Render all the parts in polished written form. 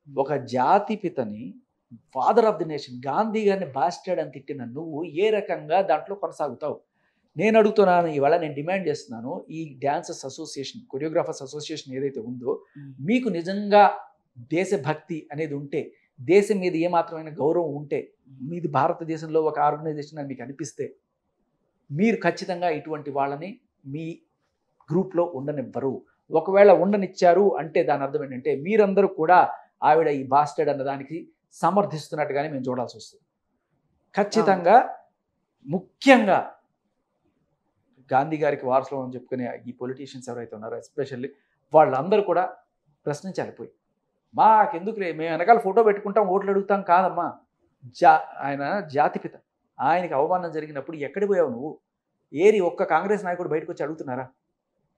ఒక జాతిపితని, father of the nation Gandhi గారిని బాస్టర్డ్ అని తిట్టిన నువ్వు ఏ రకంగా దాంట్లో కొనసాగుతావు? నేను అడుగుతున్నాను, ఇవాళ నేను డిమాండ్ చేస్తున్నాను, ఈ డాన్సర్స్ అసోసియేషన్, కొరియోగ్రాఫర్స్ అసోసియేషన్ ఏదైతే ఉందో, మీకు నిజంగా దేశభక్తి అనేది ఉంటే, దేశం మీద ఏమాత్రమైన గౌరవం ఉంటే, మీది భారతదేశంలో ఒక ఆర్గనైజేషన్ అని మీకు అనిపిస్తే, మీరు ఖచ్చితంగా ఇటువంటి వాళ్ళని మీ గ్రూప్లో ఉండనివ్వరు. ఒకవేళ ఉండనిచ్చారు అంటే దాని అర్థం ఏంటంటే మీరందరూ కూడా ఆవిడ ఈ బాస్టర్డ్ అన్న దానికి సమర్థిస్తున్నట్టుగానే మేము చూడాల్సి వస్తుంది. ఖచ్చితంగా ముఖ్యంగా గాంధీ గారికి వారసులు అని చెప్పుకునే ఈ పొలిటీషియన్స్ ఎవరైతే ఉన్నారో ఎస్పెషల్లీ వాళ్ళందరూ కూడా ప్రశ్నించాలి పోయి. మాకెందుకు మేము వెనకాల ఫోటో పెట్టుకుంటాం, ఓట్లు అడుగుతాం కాదమ్మా. ఆయన జాతిపిత, ఆయనకి అవమానం జరిగినప్పుడు ఎక్కడికి పోయావు నువ్వు? ఏరి ఒక్క కాంగ్రెస్ నాయకుడు బయటకు వచ్చి అడుగుతున్నారా?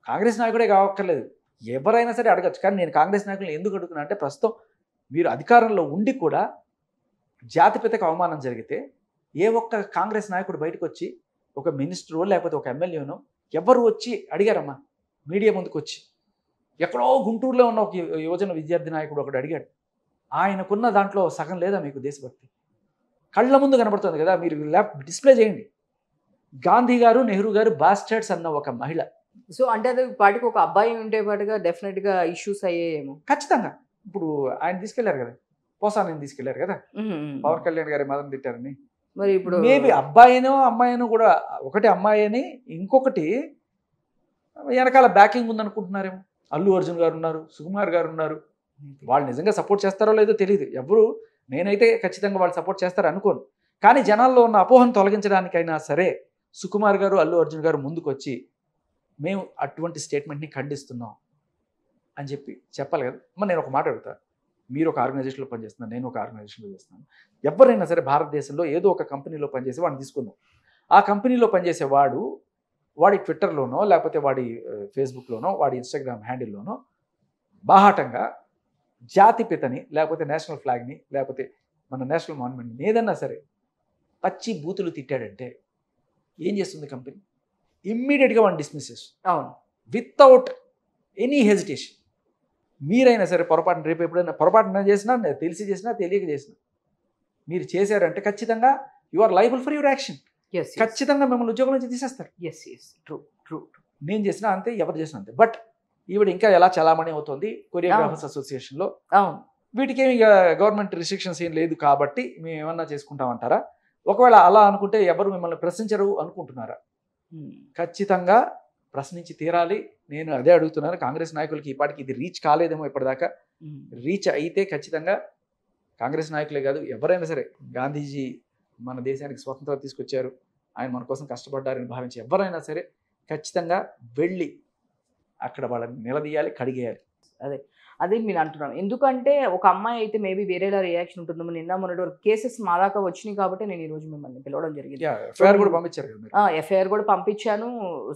కాంగ్రెస్ నాయకుడే కావక్కర్లేదు, ఎవరైనా సరే అడగచ్చు. కానీ నేను కాంగ్రెస్ నాయకులను ఎందుకు అడుగుతున్నా అంటే, ప్రస్తుతం మీరు అధికారంలో ఉండి కూడా జాతిపితకు అవమానం జరిగితే ఏ ఒక్క కాంగ్రెస్ నాయకుడు బయటకు వచ్చి, ఒక మినిస్టరో లేకపోతే ఒక ఎమ్మెల్యేనో ఎవరు వచ్చి అడిగారమ్మా మీడియా ముందుకు వచ్చి? ఎక్కడో గుంటూరులో ఉన్న ఒక యువజన విద్యార్థి నాయకుడు ఒకడు అడిగాడు. ఆయనకున్న దాంట్లో సగం లేదా మీకు దేశభక్తి? కళ్ళ ముందు కనబడుతుంది కదా, మీరు డిస్ప్లే చేయండి. గాంధీ గారు, నెహ్రూ గారు బాస్టర్డ్స్ అన్న ఒక మహిళ. సో అంటే అది పాటికి ఒక అబ్బాయి ఉంటే పాటుగా డెఫినెట్గా ఇష్యూస్ అయ్యేమో. ఖచ్చితంగా. ఇప్పుడు ఆయన తీసుకెళ్లారు కదా, పోసాని తీసుకెళ్లారు కదా, పవన్ కళ్యాణ్ గారి మదం తిట్టారని. మరి ఇప్పుడు మేబీ అబ్బాయినో అమ్మాయినో కూడా, ఒకటి అమ్మాయి అని, ఇంకొకటి వెనకాల బ్యాకింగ్ ఉందనుకుంటున్నారేమో. అల్లు అర్జున్ గారు ఉన్నారు, సుకుమార్ గారు ఉన్నారు. వాళ్ళు నిజంగా సపోర్ట్ చేస్తారో లేదో తెలియదు. ఎవరు, నేనైతే ఖచ్చితంగా వాళ్ళు సపోర్ట్ చేస్తారు అనుకోను. కానీ జనాల్లో ఉన్న అపోహను తొలగించడానికైనా సరే సుకుమార్ గారు, అల్లు అర్జున్ గారు ముందుకు వచ్చి మేము అటువంటి స్టేట్మెంట్ని ఖండిస్తున్నాం అని చెప్పాలి కదా. మరి నేను ఒక మాట అడుగుతా, మీరు ఒక ఆర్గనైజేషన్లో పనిచేస్తున్నారు, నేను ఒక ఆర్గనైజేషన్లో చేస్తున్నాను. ఎవరైనా సరే భారతదేశంలో ఏదో ఒక కంపెనీలో పనిచేసి వాడిని తీసుకుందాం. ఆ కంపెనీలో పనిచేసే వాడి ట్విట్టర్లోనో లేకపోతే వాడి ఫేస్బుక్లోనో వాడి ఇన్స్టాగ్రామ్ హ్యాండిల్లోనో బాహాటంగా జాతిపితని లేకపోతే నేషనల్ ఫ్లాగ్ని లేకపోతే మన నేషనల్ మాన్యుమెంట్ని ఏదన్నా సరే పచ్చి బూతులు తిట్టాడంటే ఏం చేస్తుంది కంపెనీ? ఇమ్మీడియట్గా వాడిని డిస్మిస్ చేస్తుంది. అవును, వితౌట్ ఎనీ హెజిటేషన్. మీరైనా సరే పొరపాటున, రేపు ఎప్పుడైనా పొరపాటున చేసినా, తెలిసి చేసినా తెలియక చేసినా, మీరు చేశారంటే ఖచ్చితంగా you are liable for your action. ఖచ్చితంగా మిమ్మల్ని ఉద్యోగం నుంచి తీసేస్తారు. True true. నేను చేసినా అంతే, ఎవరు చేసినా అంతే. బట్ ఈవిడ ఇంకా ఎలా చలామణి అవుతుంది కొరియోగ్రాఫర్స్ అసోసియేషన్లో. అవును, వీటికి ఏమి గవర్నమెంట్ రిస్ట్రిక్షన్స్ ఏం లేదు కాబట్టి మేము ఏమన్నా చేసుకుంటామంటారా? ఒకవేళ అలా అనుకుంటే ఎవరు మిమ్మల్ని ప్రశ్నించరు అనుకుంటున్నారా? ఖచ్చితంగా ప్రశ్నించి తీరాలి. నేను అదే అడుగుతున్నాను కాంగ్రెస్ నాయకులకి. ఈపాటికి ఇది రీచ్ కాలేదేమో ఇప్పటిదాకా. రీచ్ అయితే ఖచ్చితంగా కాంగ్రెస్ నాయకులే కాదు, ఎవరైనా సరే, గాంధీజీ మన దేశానికి స్వతంత్రం తీసుకొచ్చారు, ఆయన మన కోసం కష్టపడ్డారని భావించి ఎవరైనా సరే ఖచ్చితంగా వెళ్ళి అక్కడ వాళ్ళని నిలదీయాలి, కడిగేయాలి. అదే మీరు అంటున్నాను. ఎందుకంటే ఒక అమ్మాయి అయితే మేబీ వేరేలా రియాక్షన్ ఉంటుందో. నిన్న మొన్నటి వరకు కేసెస్ మా దాకా వచ్చినాయి కాబట్టి నేను ఈరోజు మిమ్మల్ని పిలవడం జరిగింది. ఎఫ్ఐఆర్ కూడా పంపించారు కదా? ఎఫ్ఐఆర్ కూడా పంపించాను.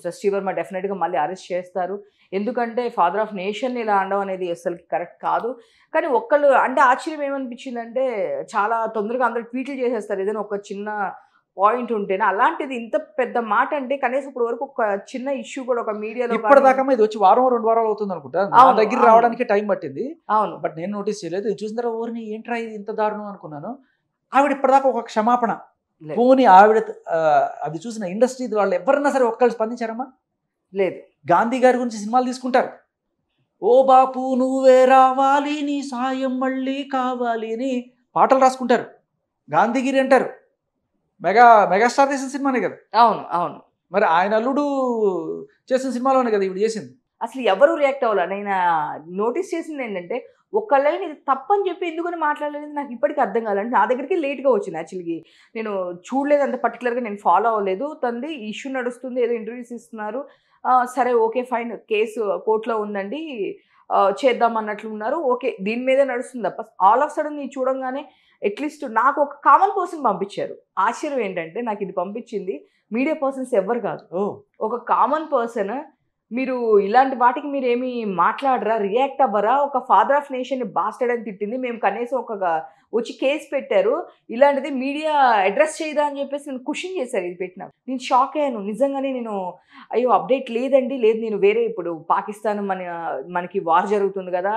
శశి వర్మ డెఫినెట్గా మళ్ళీ అరెస్ట్ చేస్తారు. ఎందుకంటే ఫాదర్ ఆఫ్ నేషన్ ఇలా అనడం అనేది అసలు కరెక్ట్ కాదు. కానీ ఒక్కళ్ళు అంటే ఆశ్చర్యం ఏమనిపించిందంటే, చాలా తొందరగా అందరూ ట్వీట్లు చేసేస్తారు ఏదైనా ఒక చిన్న పాయింట్ ఉంటేనే. అలాంటిది ఇంత పెద్ద మాట అంటే కనీసం ఇప్పుడు వరకు ఒక చిన్న ఇష్యూ కూడా ఒక మీడియాలో ఇప్పటిదాకా ఇది వచ్చి వారం 2 వారాలు అవుతుంది అనుకుంటా. నా దగ్గర రావడానికి టైం పట్టింది. అవును, బట్ నేను నోటీస్ చేయలేదు. చూసిన తర్వాత ఓర్ని ఏంట్రా ఇది ఇంత దారుణం అనుకున్నాను. ఆవిడ ఇప్పటిదాకా ఒక క్షమాపణ పోని ఆవిడ అది చూసిన ఇండస్ట్రీ వాళ్ళు ఎవరన్నా సరే ఒక్కళ్ళు స్పందించారమ్మా? లేదు. గాంధీ గారి గురించి సినిమాలు తీసుకుంటారు, ఓ బాపు నువ్వే రావాలి, నీ సాయం మళ్ళీ కావాలి అని పాటలు రాసుకుంటారు, గాంధీగిరి అంటారు. మెగాస్టార్ చేసిన సినిమానే కదా? అవును అవును. మరి ఆయన అల్లుడు చేసిన సినిమాలోనే కదా ఇప్పుడు చేసింది. అసలు ఎవరు రియాక్ట్ అవ్వాలి? నేను నోటీస్ చేసింది ఏంటంటే, ఒక్క లైన్ ఇది తప్పని చెప్పి ఎందుకని మాట్లాడలేదు నాకు ఇప్పటికీ అర్థం కాలంటే. నా దగ్గరికి లేట్గా వచ్చింది యాక్చువల్గా. నేను చూడలేదు అంత పర్టికులర్గా, నేను ఫాలో అవ్వలేదు. తంది ఇష్యూ నడుస్తుంది, ఏదో ఇంటర్వ్యూస్ ఇస్తున్నారు, సరే ఓకే ఫైన్, కేసు కోర్టులో ఉందండి, చేద్దాం అన్నట్లు ఉన్నారు. ఓకే, దీని మీదే నడుస్తుంది తప్ప ఆల్ ఆఫ్ సడన్ నేను చూడంగానే అట్లీస్ట్ నాకు ఒక కామన్ పర్సన్ పంపించారు. ఆశ్చర్యం ఏంటంటే నాకు ఇది పంపించింది మీడియా పర్సన్స్ ఎవ్వరు కాదు, ఒక కామన్ పర్సన్. మీరు ఇలాంటి వాటికి మీరు ఏమి మాట్లాడరా, రియాక్ట్ అవ్వరా? ఒక ఫాదర్ ఆఫ్ నేషన్ని బాస్టర్డ్ అని తిట్టింది, మేము కనీసం ఒక వచ్చి కేసు పెట్టారు, ఇలాంటిది మీడియా అడ్రస్ చేయదా అని చెప్పేసి నేను క్వశ్చన్ చేశారు. ఇది పెట్టినా నేను షాక్ అయ్యాను నిజంగానే. నేను అయ్యో అప్డేట్ లేదండి, లేదు నేను వేరే ఇప్పుడు పాకిస్తాన్ మనకి వార్ జరుగుతుంది కదా,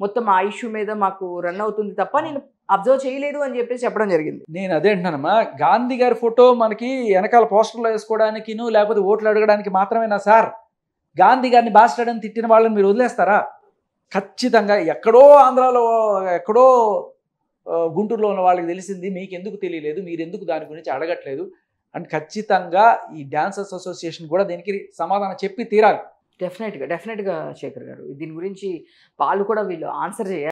మొత్తం ఆ ఇష్యూ మీద మాకు రన్ అవుతుంది తప్ప నేను అబ్జర్వ్ చేయలేదు అని చెప్పేసి చెప్పడం జరిగింది. నేను అదే అంటున్నానమ్మా, గాంధీ గారి ఫోటో మనకి వెనకాల పోస్టర్లో వేసుకోవడానికిను లేకపోతే ఓట్లు అడగడానికి మాత్రమేనా సార్? గాంధీ గారిని బాస్టర్డ్ అని తిట్టిన వాళ్ళని మీరు వదిలేస్తారా? ఖచ్చితంగా ఎక్కడో ఆంధ్రాలో, ఎక్కడో గుంటూరులో ఉన్న వాళ్ళకి తెలిసింది, మీకు ఎందుకు తెలియలేదు, మీరు ఎందుకు దాని గురించి అడగట్లేదు అని ఖచ్చితంగా ఈ డాన్సర్స్ అసోసియేషన్ కూడా దీనికి సమాధానం చెప్పి తీరాలి. డెఫినెట్గా శేఖర్ గారు దీని గురించి వాళ్ళు కూడా వీళ్ళు ఆన్సర్ చేయాలి.